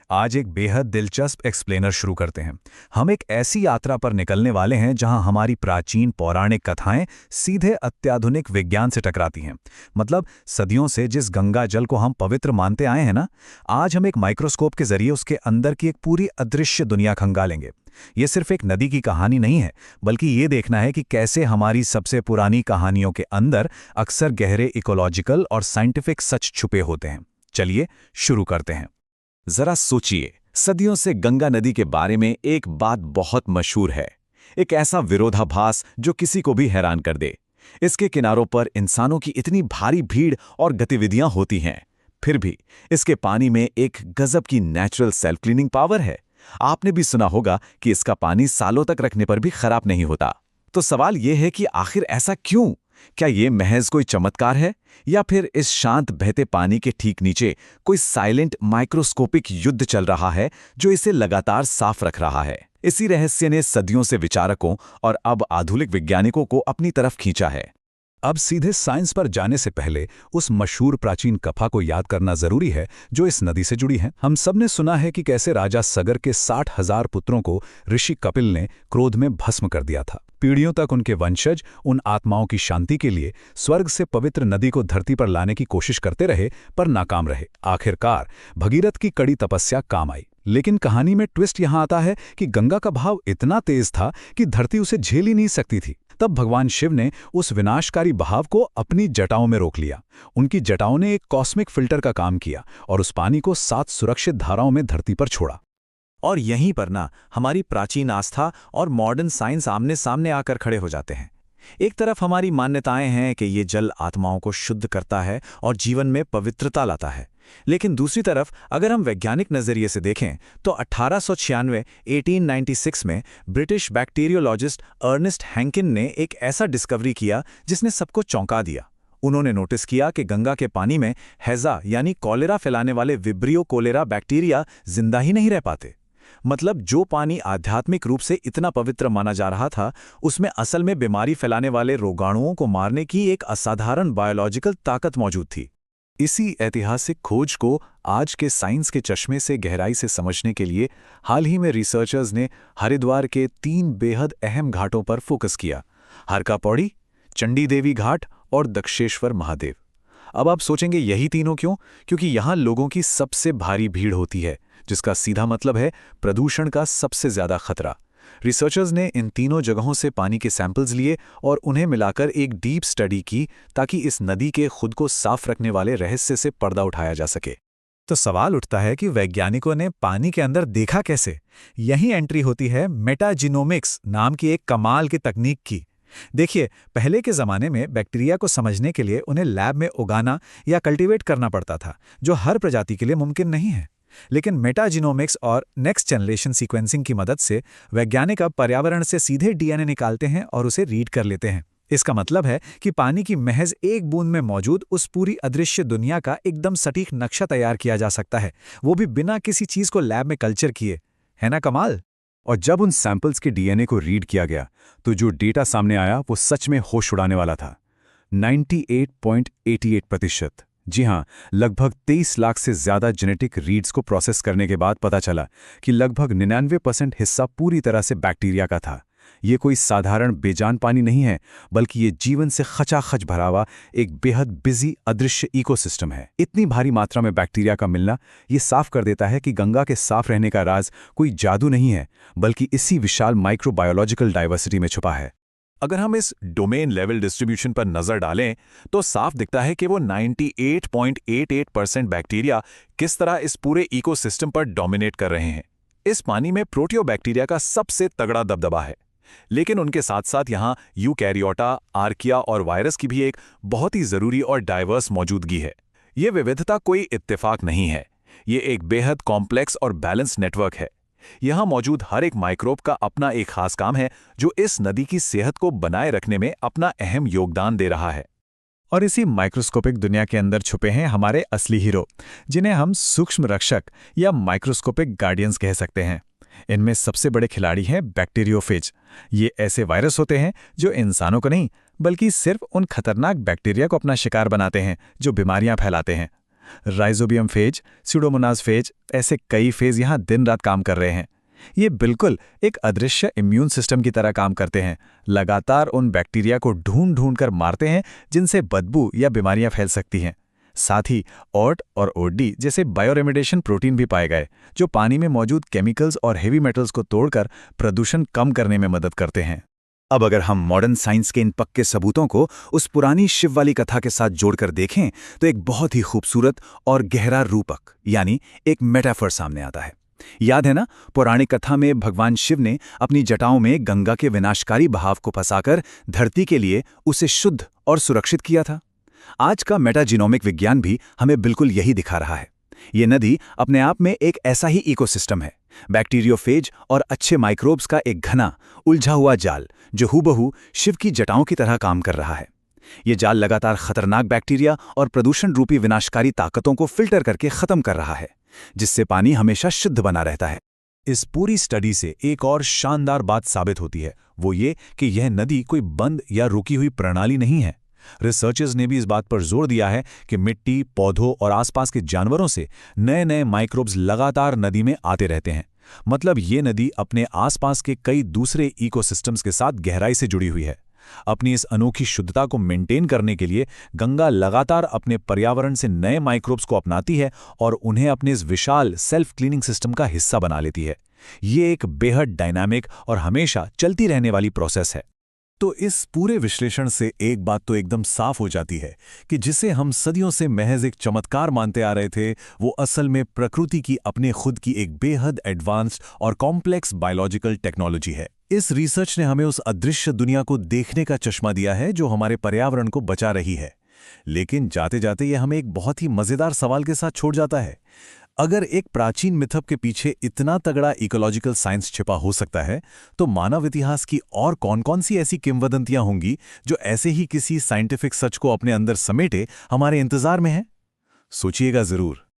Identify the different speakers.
Speaker 1: आज एक बेहद दिलचस्प एक्सप्लेनर शुरू करते हैं। हम एक ऐसी यात्रा पर निकलने वाले हैं जहां हमारी प्राचीन पौराणिक कथाएं सीधे अत्याधुनिक विज्ञान से टकराती हैं। मतलब सदियों से जिस गंगा जल को हम पवित्र मानते आए हैं ना, आज हम एक माइक्रोस्कोप के जरिए उसके अंदर की एक पूरी अदृश्य दुनिया खंगालेंगे। ये सिर्फ एक नदी की कहानी नहीं है, बल्कि ये देखना है कि कैसे हमारी सबसे पुरानी कहानियों के अंदर अक्सर गहरे इकोलॉजिकल और साइंटिफिक सच छुपे होते हैं। चलिए शुरू करते हैं।
Speaker 2: जरा सोचिए, सदियों से गंगा नदी के बारे में एक बात बहुत मशहूर है, एक ऐसा विरोधाभास जो किसी को भी हैरान कर दे। इसके किनारों पर इंसानों की इतनी भारी भीड़ और गतिविधियां होती हैं, फिर भी इसके पानी में एक गजब की नेचुरल सेल्फ क्लीनिंग पावर है। आपने भी सुना होगा कि इसका पानी सालों तक रखने पर भी खराब नहीं होता। तो सवाल यह है कि आखिर ऐसा क्यों? क्या ये महज कोई चमत्कार है, या फिर इस शांत बहते पानी के ठीक नीचे कोई साइलेंट माइक्रोस्कोपिक युद्ध चल रहा है जो इसे लगातार साफ रख रहा है? इसी रहस्य ने सदियों से विचारकों और अब आधुनिक वैज्ञानिकों को अपनी तरफ खींचा है।
Speaker 1: अब सीधे साइंस पर जाने से पहले उस मशहूर प्राचीन कथा को याद करना जरूरी है जो इस नदी से जुड़ी है। हम सबने सुना है कि कैसे राजा सगर के 60,000 पुत्रों को ऋषि कपिल ने क्रोध में भस्म कर दिया था। पीढ़ियों तक उनके वंशज उन आत्माओं की शांति के लिए स्वर्ग से पवित्र नदी को धरती पर लाने की कोशिश करते रहे, पर नाकाम रहे। आखिरकार भगीरथ की कड़ी तपस्या काम आई। लेकिन कहानी में ट्विस्ट यहां आता है कि गंगा का बहाव इतना तेज था कि धरती उसे झेल ही नहीं सकती थी। तब भगवान शिव ने उस विनाशकारी बहाव को अपनी जटाओं में रोक लिया। उनकी जटाओं ने एक कॉस्मिक फिल्टर का काम किया और उस पानी को 7 सुरक्षित धाराओं में धरती पर छोड़ा।
Speaker 2: और यहीं पर ना हमारी प्राचीन आस्था और मॉडर्न साइंस आमने सामने आकर खड़े हो जाते हैं। एक तरफ हमारी मान्यताएं हैं कि ये जल आत्माओं को शुद्ध करता है और जीवन में पवित्रता लाता है, लेकिन दूसरी तरफ अगर हम वैज्ञानिक नजरिए से देखें तो 1896 में ब्रिटिश बैक्टीरियोलॉजिस्ट अर्नेस्ट हैंकिन ने एक ऐसा डिस्कवरी किया जिसने सबको चौंका दिया। उन्होंने नोटिस किया कि गंगा के पानी में हैजा यानी कॉलेरा फैलाने वाले विब्रियो कोलेरा बैक्टीरिया जिंदा ही नहीं रह पाते। मतलब जो पानी आध्यात्मिक रूप से इतना पवित्र माना जा रहा था, उसमें असल में बीमारी फैलाने वाले रोगाणुओं को मारने की एक असाधारण बायोलॉजिकल ताकत मौजूद थी। इसी ऐतिहासिक खोज को आज के साइंस के चश्मे से गहराई से समझने के लिए हाल ही में रिसर्चर्स ने हरिद्वार के 3 बेहद अहम घाटों पर फोकस किया: हरका पौड़ी, चंडी देवी घाट और दक्षेश्वर महादेव। अब आप सोचेंगे यही तीनों क्यों? क्योंकि यहाँ लोगों की सबसे भारी भीड़ होती है, जिसका सीधा मतलब है प्रदूषण का सबसे ज्यादा खतरा। रिसर्चर्स ने इन तीनों जगहों से पानी के सैंपल्स लिए और उन्हें मिलाकर एक डीप स्टडी की ताकि इस नदी के खुद को साफ रखने वाले रहस्य से पर्दा उठाया जा सके।
Speaker 1: तो सवाल उठता है कि वैज्ञानिकों ने पानी के अंदर देखा कैसे? यही एंट्री होती है मेटाजिनोमिक्स नाम की एक कमाल की तकनीक की। देखिए, पहले के ज़माने में बैक्टीरिया को समझने के लिए उन्हें लैब में उगाना या कल्टीवेट करना पड़ता था, जो हर प्रजाति के लिए मुमकिन नहीं है। लेकिन मेटाजिनोमिक्स और नेक्स्ट जनरेशन सीक्वेंसिंग की मदद से वैज्ञानिक अब पर्यावरण से सीधे डीएनए निकालते हैं और उसे रीड कर लेते हैं। इसका मतलब है कि पानी की महज एक बूंद में मौजूद उस पूरी अदृश्य दुनिया का एकदम सटीक नक्शा तैयार किया जा सकता है, वो भी बिना किसी चीज़ को लैब में कल्चर किए। है ना कमाल?
Speaker 2: और जब उन सैंपल्स के डीएनए को रीड किया गया तो जो डेटा सामने आया वो सच में होश उड़ाने वाला था। 98.88%। जी हाँ, लगभग 23 लाख से ज्यादा जेनेटिक रीड्स को प्रोसेस करने के बाद पता चला कि लगभग 99% हिस्सा पूरी तरह से बैक्टीरिया का था। ये कोई साधारण बेजान पानी नहीं है, बल्कि ये जीवन से खचाखच भरा हुआ एक बेहद बिजी अदृश्य इकोसिस्टम है। इतनी भारी मात्रा में बैक्टीरिया का मिलना ये साफ कर देता है कि गंगा के साफ रहने का राज कोई जादू नहीं है, बल्कि इसी विशाल माइक्रोबायोलॉजिकल डाइवर्सिटी में छुपा है।
Speaker 3: अगर हम इस डोमेन लेवल डिस्ट्रीब्यूशन पर नजर डालें तो साफ दिखता है कि वो 98.88% बैक्टीरिया किस तरह इस पूरे इकोसिस्टम पर डोमिनेट कर रहे हैं। इस पानी में प्रोटियोबैक्टीरिया का सबसे तगड़ा दबदबा है, लेकिन उनके साथ साथ यहाँ यूकैरियोटा, आर्किया और वायरस की भी एक बहुत ही जरूरी और डाइवर्स मौजूदगी है। ये विविधता कोई इत्तेफाक नहीं है, ये एक बेहद कॉम्प्लेक्स और बैलेंस नेटवर्क है। यहाँ मौजूद हर एक माइक्रोब का अपना एक खास काम है जो इस नदी की सेहत को बनाए रखने में अपना अहम योगदान दे रहा है।
Speaker 1: और इसी माइक्रोस्कोपिक दुनिया के अंदर छुपे हैं हमारे असली हीरो, जिन्हें हम सूक्ष्म रक्षक या माइक्रोस्कोपिक गार्डियंस कह सकते हैं। इनमें सबसे बड़े खिलाड़ी हैं बैक्टीरियोफेज। ये ऐसे वायरस होते हैं जो इंसानों को नहीं, बल्कि सिर्फ उन खतरनाक बैक्टीरिया को अपना शिकार बनाते हैं जो बीमारियां फैलाते हैं।
Speaker 2: राइजोबियम फेज, स्यूडोमोनास फेज, ऐसे कई फेज यहाँ दिन रात काम कर रहे हैं। ये बिल्कुल एक अदृश्य इम्यून सिस्टम की तरह काम करते हैं, लगातार उन बैक्टीरिया को ढूंढ ढूंढ कर मारते हैं जिनसे बदबू या बीमारियां फैल सकती हैं। साथ ही ऑर्ट और ओडी जैसे बायोरेमिडेशन प्रोटीन भी पाए गए, जो पानी में मौजूद केमिकल्स और हेवी मेटल्स को तोड़कर प्रदूषण कम करने में मदद करते हैं।
Speaker 1: अब अगर हम मॉडर्न साइंस के इन पक्के सबूतों को उस पुरानी शिव वाली कथा के साथ जोड़कर देखें तो एक बहुत ही खूबसूरत और गहरा रूपक यानी एक मेटाफर सामने आता है। याद है ना, पौराणिक कथा में भगवान शिव ने अपनी जटाओं में गंगा के विनाशकारी बहाव को फंसाकर धरती के लिए उसे शुद्ध और सुरक्षित किया था। आज का मेटाजीनोमिक विज्ञान भी हमें बिल्कुल यही दिखा रहा है। ये नदी अपने आप में एक ऐसा ही इकोसिस्टम है, बैक्टीरियोफेज और अच्छे माइक्रोब्स का एक घना उलझा हुआ जाल जो हूबहू शिव की जटाओं की तरह काम कर रहा है। ये जाल लगातार खतरनाक बैक्टीरिया और प्रदूषण रूपी विनाशकारी ताकतों को फिल्टर करके खत्म कर रहा है, जिससे पानी हमेशा शुद्ध बना रहता है।
Speaker 3: इस पूरी स्टडी से एक और शानदार बात साबित होती है, वो ये कि यह नदी कोई बंद या रुकी हुई प्रणाली नहीं है। रिसर्चर्स ने भी इस बात पर जोर दिया है कि मिट्टी, पौधों और आसपास के जानवरों से नए नए माइक्रोब्स लगातार नदी में आते रहते हैं। मतलब ये नदी अपने आसपास के कई दूसरे इकोसिस्टम्स के साथ गहराई से जुड़ी हुई है। अपनी इस अनोखी शुद्धता को मेंटेन करने के लिए गंगा लगातार अपने पर्यावरण से नए माइक्रोब्स को अपनाती है और उन्हें अपने इस विशाल सेल्फ क्लीनिंग सिस्टम का हिस्सा बना लेती है। ये एक बेहद डायनामिक और हमेशा चलती रहने वाली प्रोसेस है। तो इस पूरे विश्लेषण से एक बात तो एकदम साफ हो जाती है कि जिसे हम सदियों से महज एक चमत्कार मानते आ रहे थे, वो असल में प्रकृति की अपने खुद की एक बेहद एडवांस्ड और कॉम्प्लेक्स बायोलॉजिकल टेक्नोलॉजी है। इस रिसर्च ने हमें उस अदृश्य दुनिया को देखने का चश्मा दिया है जो हमारे पर्यावरण को बचा रही है। लेकिन जाते जाते यह हमें एक बहुत ही मजेदार सवाल के साथ छोड़ जाता है। अगर एक प्राचीन मिथक के पीछे इतना तगड़ा इकोलॉजिकल साइंस छिपा हो सकता है, तो मानव इतिहास की और कौन-कौन सी ऐसी किंवदंतियां होंगी जो ऐसे ही किसी साइंटिफिक सच को अपने अंदर समेटे हमारे इंतजार में हैं? सोचिएगा जरूर।